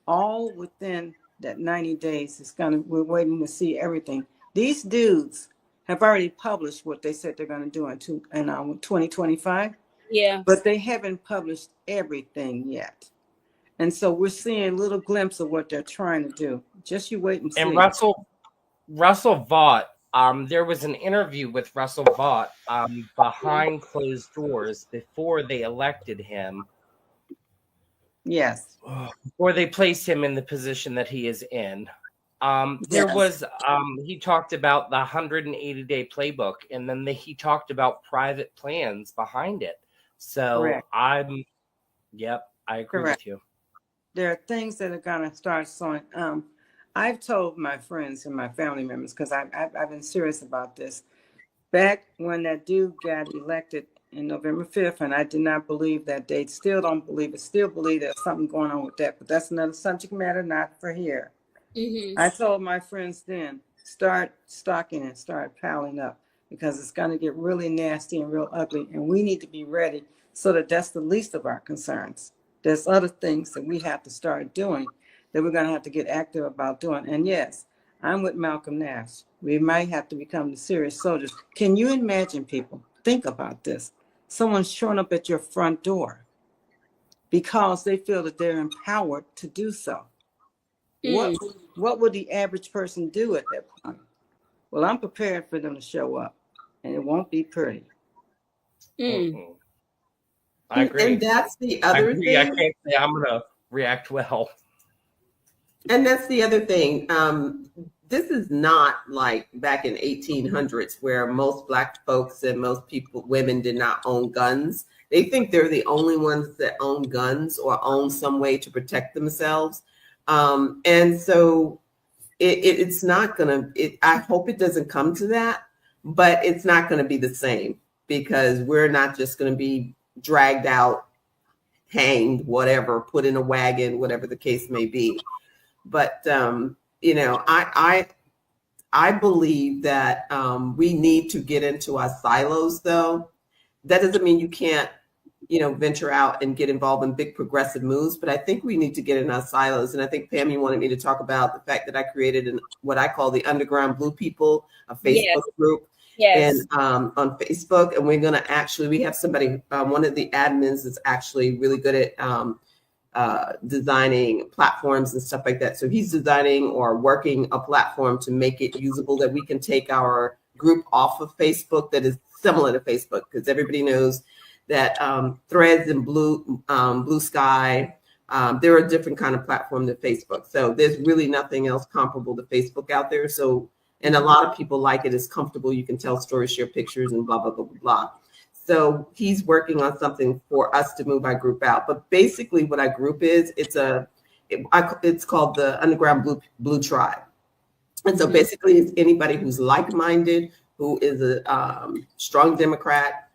all within that 90 days we're waiting to see everything. These dudes have already published what they said they're going to do in 2025. Yeah. But they haven't published everything yet. And so we're seeing a little glimpse of what they're trying to do. Just you wait and see. And Russell Vought, there was an interview with Russell Vought behind closed doors before they elected him. Yes. Before they placed him in the position that he is in. There was, he talked about the 180-day playbook, and then he talked about private plans behind it. So Correct. I agree with you. There are things that are going to start showing. I've told my friends and my family members, because I've been serious about this. Back when that dude got elected in November 5th, and I did not believe that date, still don't believe it, still believe there's something going on with that, but that's another subject matter, not for here. I told my friends then, start stocking and start piling up, because it's going to get really nasty and real ugly, and we need to be ready so that's the least of our concerns. There's other things that we have to start doing that we're going to have to get active about doing. And yes, I'm with Malcolm Nash. We might have to become the serious soldiers. Can you imagine, people? Think about this. Someone's showing up at your front door because they feel that they're empowered to do so. What would the average person do at that point? Well, I'm prepared for them to show up, and it won't be pretty. I agree. And that's the other thing. I can't say I'm going to react well. And that's the other thing. This is not like back in 1800s where most Black folks and most women did not own guns. They think they're the only ones that own guns or own some way to protect themselves. And so it's not going to, I hope it doesn't come to that, but it's not going to be the same, because we're not just going to be dragged out, hanged, whatever, put in a wagon, whatever the case may be. But, you know, I believe that we need to get into our silos, though. That doesn't mean you can't, you know, venture out and get involved in big progressive moves, but I think we need to get in our silos. And I think, Pam, you wanted me to talk about the fact that I created what I call the Underground Blue People, a Facebook group. Yes. And on Facebook, and we're going to actually, we have somebody, one of the admins is actually really good at designing platforms and stuff like that. So he's designing or working a platform to make it usable, that we can take our group off of Facebook that is similar to Facebook, because everybody knows that Threads and Blue Sky, they're a different kind of platform than Facebook. So there's really nothing else comparable to Facebook out there. So, and a lot of people like it. It's comfortable. You can tell stories, share pictures, and blah, blah, blah, blah, blah. So he's working on something for us to move our group out. But basically what our group is, it's called the Underground Blue Tribe. And so basically it's anybody who's like-minded, who is a strong Democrat,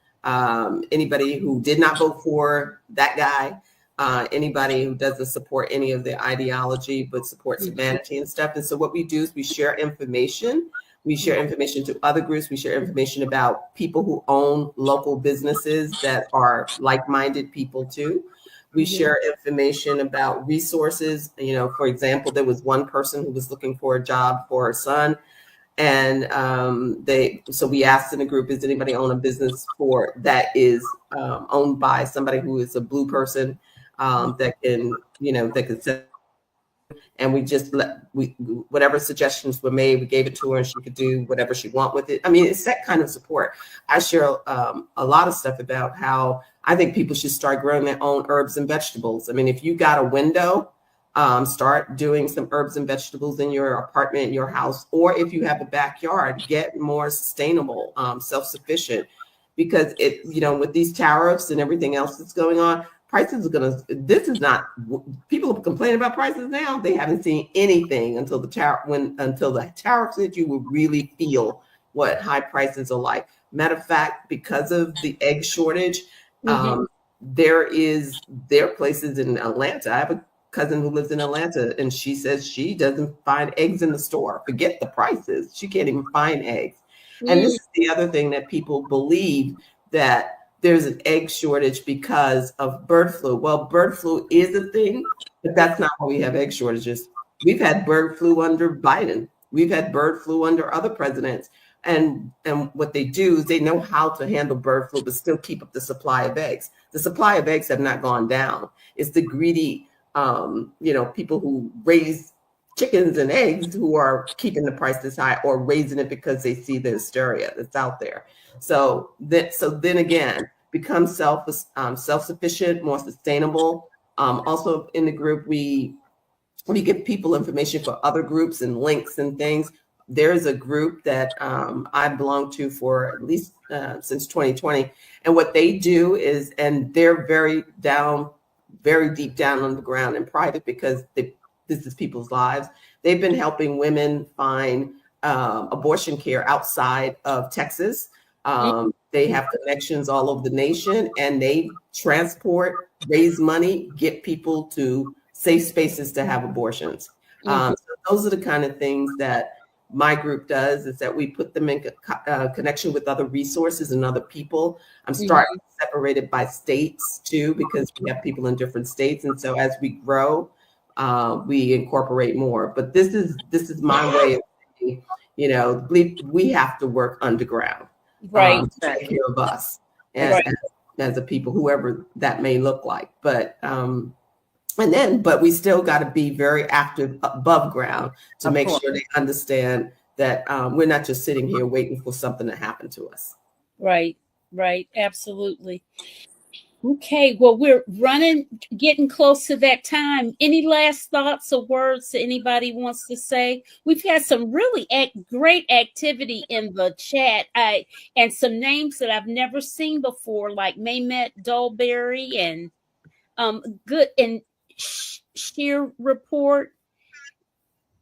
anybody who did not vote for that guy, anybody who doesn't support any of the ideology but supports humanity and stuff. And so what we do is we share information. We share information to other groups. We share information about people who own local businesses that are like-minded people too. We share information about resources. You know, for example, there was one person who was looking for a job for her son. And so we asked in the group, does anybody own a business that is owned by somebody who is a blue person that can set. And we just whatever suggestions were made, we gave it to her, and she could do whatever she want with it. I mean, it's that kind of support. I share a lot of stuff about how I think people should start growing their own herbs and vegetables. I mean, if you got a window, start doing some herbs and vegetables in your apartment, your house, or if you have a backyard, get more sustainable, self-sufficient, because with these tariffs and everything else that's going on, prices are people are complaining about prices now. They haven't seen anything until the tariffs hit. You will really feel what high prices are like. Matter of fact, because of the egg shortage, there are places in Atlanta. I have a cousin who lives in Atlanta, and she says she doesn't find eggs in the store. Forget the prices. She can't even find eggs. And this is the other thing that people believe, that there's an egg shortage because of bird flu. Well, bird flu is a thing, but that's not why we have egg shortages. We've had bird flu under Biden. We've had bird flu under other presidents. And what they do is they know how to handle bird flu, but still keep up the supply of eggs. The supply of eggs have not gone down. It's the greedy, people who raise chickens and eggs who are keeping the prices high, or raising it because they see the hysteria that's out there. So then again, become self-sufficient, more sustainable. Also in the group, we give people information for other groups and links and things. There's a group that I belong to for at least since 2020. And what they do is, and they're very deep down on the ground and private, because this is people's lives. They've been helping women find abortion care outside of Texas. They have connections all over the nation, and they transport, raise money, get people to safe spaces to have abortions. So those are the kind of things that my group does, is that we put them in connection with other resources and other people. I'm starting to separate it by states too, because we have people in different states. And so as we grow, we incorporate more. But this is my way of saying, we have to work underground. Right. To take care of us as a people, whoever that may look like. But we still got to be very active above ground to make sure they understand that we're not just sitting here waiting for something to happen to us. Right. Absolutely. Okay, well, we're getting close to that time. Any last thoughts or words that anybody wants to say? We've had some really great activity in the chat. And some names that I've never seen before, like Maymet Dolberry and good and Sheer Report.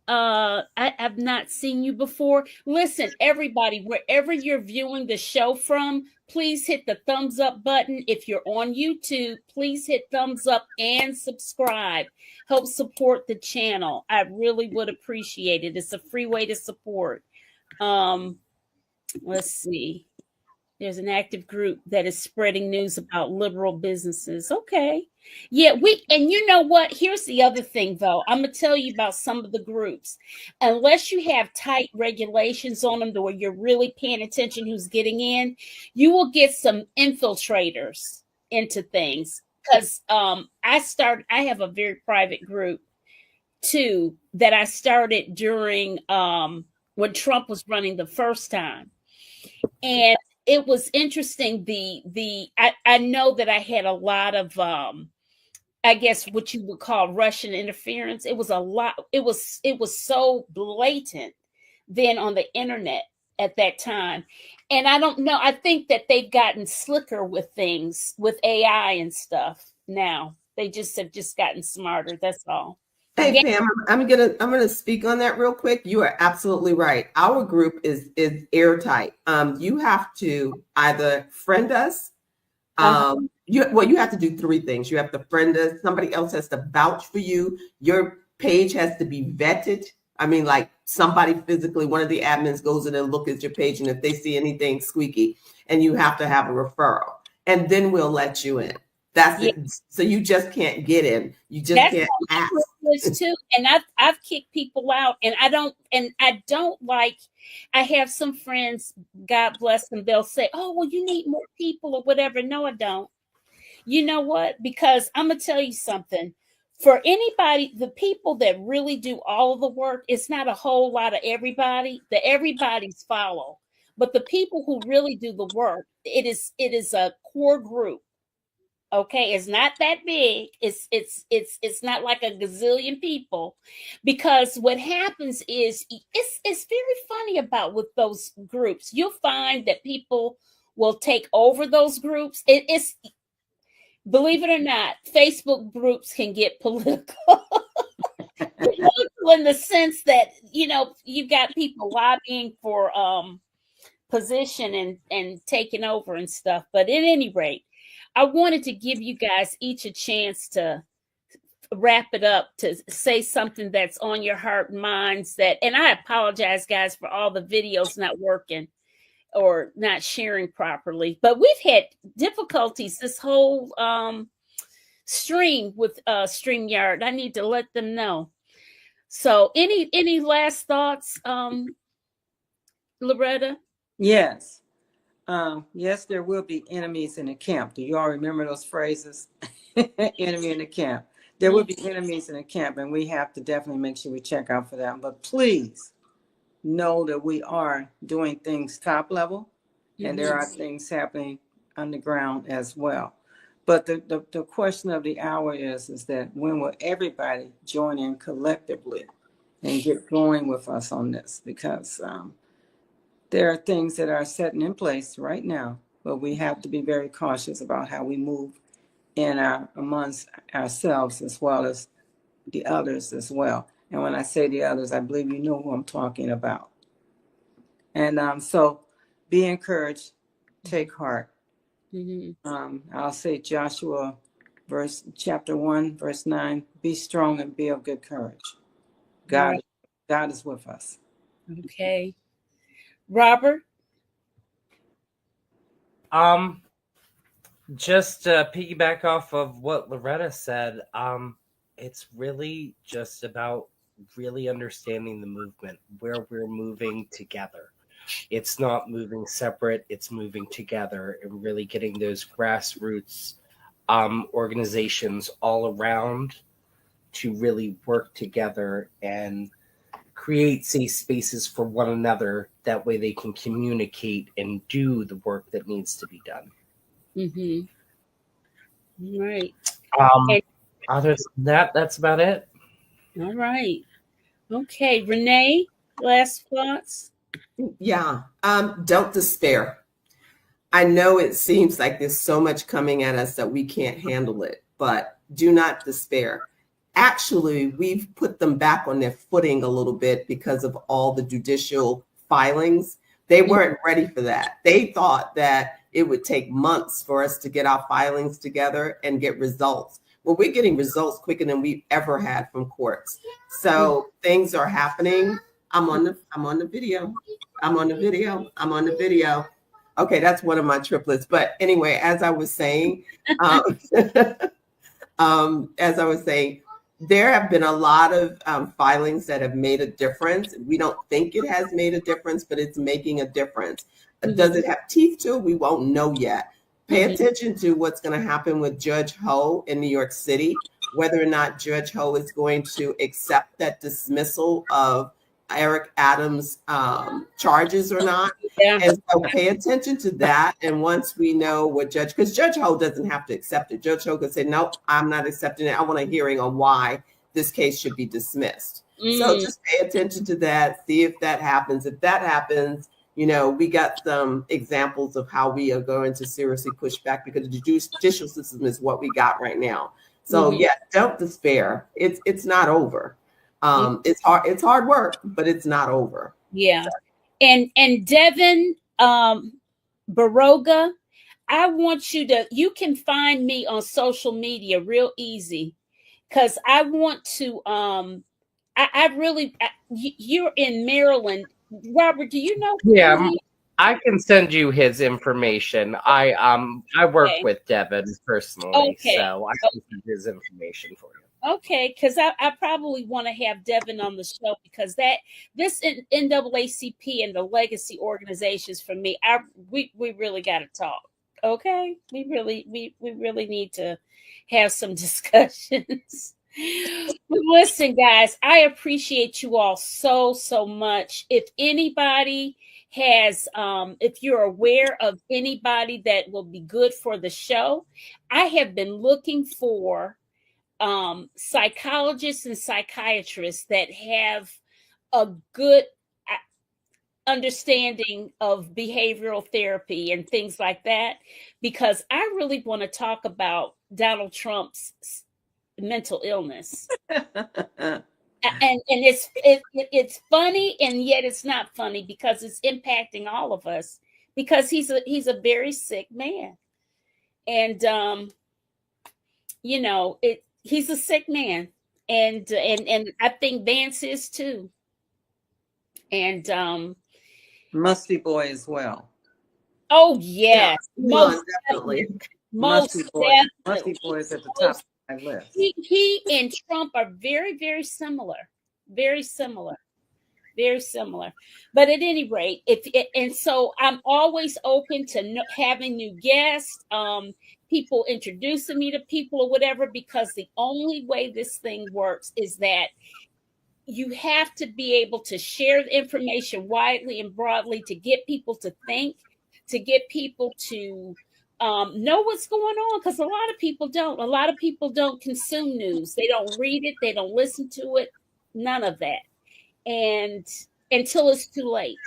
I've not seen you before. Listen, everybody, wherever you're viewing the show from, please hit the thumbs up button. If you're on YouTube, please hit thumbs up and subscribe. Help support the channel. I really would appreciate it. It's a free way to support. Let's see. There's an active group that is spreading news about liberal businesses. Okay. Yeah, and you know what? Here's the other thing, though. I'm going to tell you about some of the groups. Unless you have tight regulations on them where you're really paying attention who's getting in, you will get some infiltrators into things. Because I have a very private group, too, that I started during when Trump was running the first time. And it was interesting. I know that I had a lot of I guess what you would call Russian interference. It was a lot. It was so blatant then on the internet at that time. And I don't know. I think that they've gotten slicker with things with AI and stuff now. They have gotten smarter. That's all. Hey Pam, I'm gonna speak on that real quick. You are absolutely right. Our group is airtight. You have to either friend us. You have to do three things. You have to friend us. Somebody else has to vouch for you. Your page has to be vetted. I mean, like somebody physically, one of the admins goes in and look at your page, and if they see anything squeaky, and you have to have a referral, and then we'll let you in. That's it. So you just can't get in. You just can't ask. Too. And I've kicked people out, and I don't like. I have some friends, God bless them. They'll say, "Oh, well, you need more people or whatever." No, I don't. You know what? Because I'm gonna tell you something. For anybody, the people that really do all of the work, it's not a whole lot of everybody. Everybody's follow, but the people who really do the work, it is a core group. Okay, it's not that big. It's not like a gazillion people, because what happens is it's very funny about with those groups. You'll find that people will take over those groups. It's believe it or not, Facebook groups can get political. Political in the sense that you've got people lobbying for position and taking over and stuff. But at any rate, I wanted to give you guys each a chance to wrap it up, to say something that's on your heart and minds. And I apologize, guys, for all the videos not working or not sharing properly. But we've had difficulties this whole stream with StreamYard. I need to let them know. So any last thoughts, Loretta? Yes. Yes, there will be enemies in the camp. Do you all remember those phrases? Enemy in the camp. There will be enemies in the camp, and we have to definitely make sure we check out for them. But please know that we are doing things top level, and there are things happening underground as well. But the question of the hour is that when will everybody join in collectively and get going with us on this? Because there are things that are setting in place right now, but we have to be very cautious about how we move amongst ourselves as well as the others as well. And when I say the others, I believe you know who I'm talking about. And so be encouraged, take heart. I'll say Joshua chapter 1, verse 9, be strong and be of good courage. God is with us. Okay. Robert? Just to piggyback off of what Loretta said, it's really just about really understanding the movement, where we're moving together. It's not moving separate, it's moving together, and really getting those grassroots organizations all around to really work together and create safe spaces for one another. That way they can communicate and do the work that needs to be done. Right. Um, And, other than that, that's about it. all right. Okay, Renee, last thoughts. Yeah. Don't despair. I know it seems like there's so much coming at us that we can't handle it, but do not despair. Actually, we've put them back on their footing a little bit because of all the judicial filings. They weren't ready for that. They thought that it would take months for us to get our filings together and get results. Well, we're getting results quicker than we've ever had from courts. So things are happening. I'm on the video. I'm on the video. I'm on the video. Okay, that's one of my triplets. But anyway, as I was saying, as I was saying, there have been a lot of filings that have made a difference. We don't think it has made a difference, but it's making a difference. Does it have teeth to it? We won't know yet. Pay attention to what's going to happen with Judge Ho in New York City, whether or not Judge Ho is going to accept that dismissal of Eric Adams' charges or not. Yeah. And so pay attention to that. And once we know what because Judge Ho doesn't have to accept it. Judge Ho could say, nope, I'm not accepting it. I want a hearing on why this case should be dismissed. So just pay attention to that. See if that happens. If that happens, we got some examples of how we are going to seriously push back, because the judicial system is what we got right now. So yeah, don't despair. It's not over. It's hard work, but it's not over. Yeah. And Devin Baroga, I want you can find me on social media real easy, because I want to you're in Maryland. Robert, do you know? Yeah, I can send you his information. I work with Devin personally, so I can send his information for you. Okay, because I probably want to have Devin on the show, because this NAACP and the legacy organizations, for me, we really got to talk. Okay, we really need to have some discussions. Listen, guys, I appreciate you all so much. If anybody has, if you're aware of anybody that will be good for the show, I have been looking for psychologists and psychiatrists that have a good understanding of behavioral therapy and things like that, because I really want to talk about Donald Trump's mental illness. And it's funny, and yet it's not funny, because it's impacting all of us, because he's a very sick man, and he's a sick man, and I think Vance is too, and Musty Boy as well. Oh yes, most definitely. Musty Boy is at the top of my list. He and Trump are very, very similar. Very similar. Very similar. But at any rate, and so I'm always open to having new guests, people introducing me to people or whatever, because the only way this thing works is that you have to be able to share the information widely and broadly, to get people to think, to get people to know what's going on, because a lot of people don't. A lot of people don't consume news. They don't read it. They don't listen to it. None of that. And until it's too late.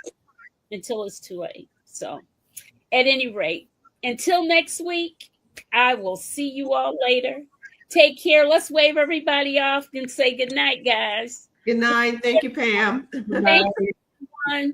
So at any rate, until next week, I will see you all later. Take care. Let's wave everybody off and say good night, guys. Good night. Thank you, Pam. Thank you, everyone.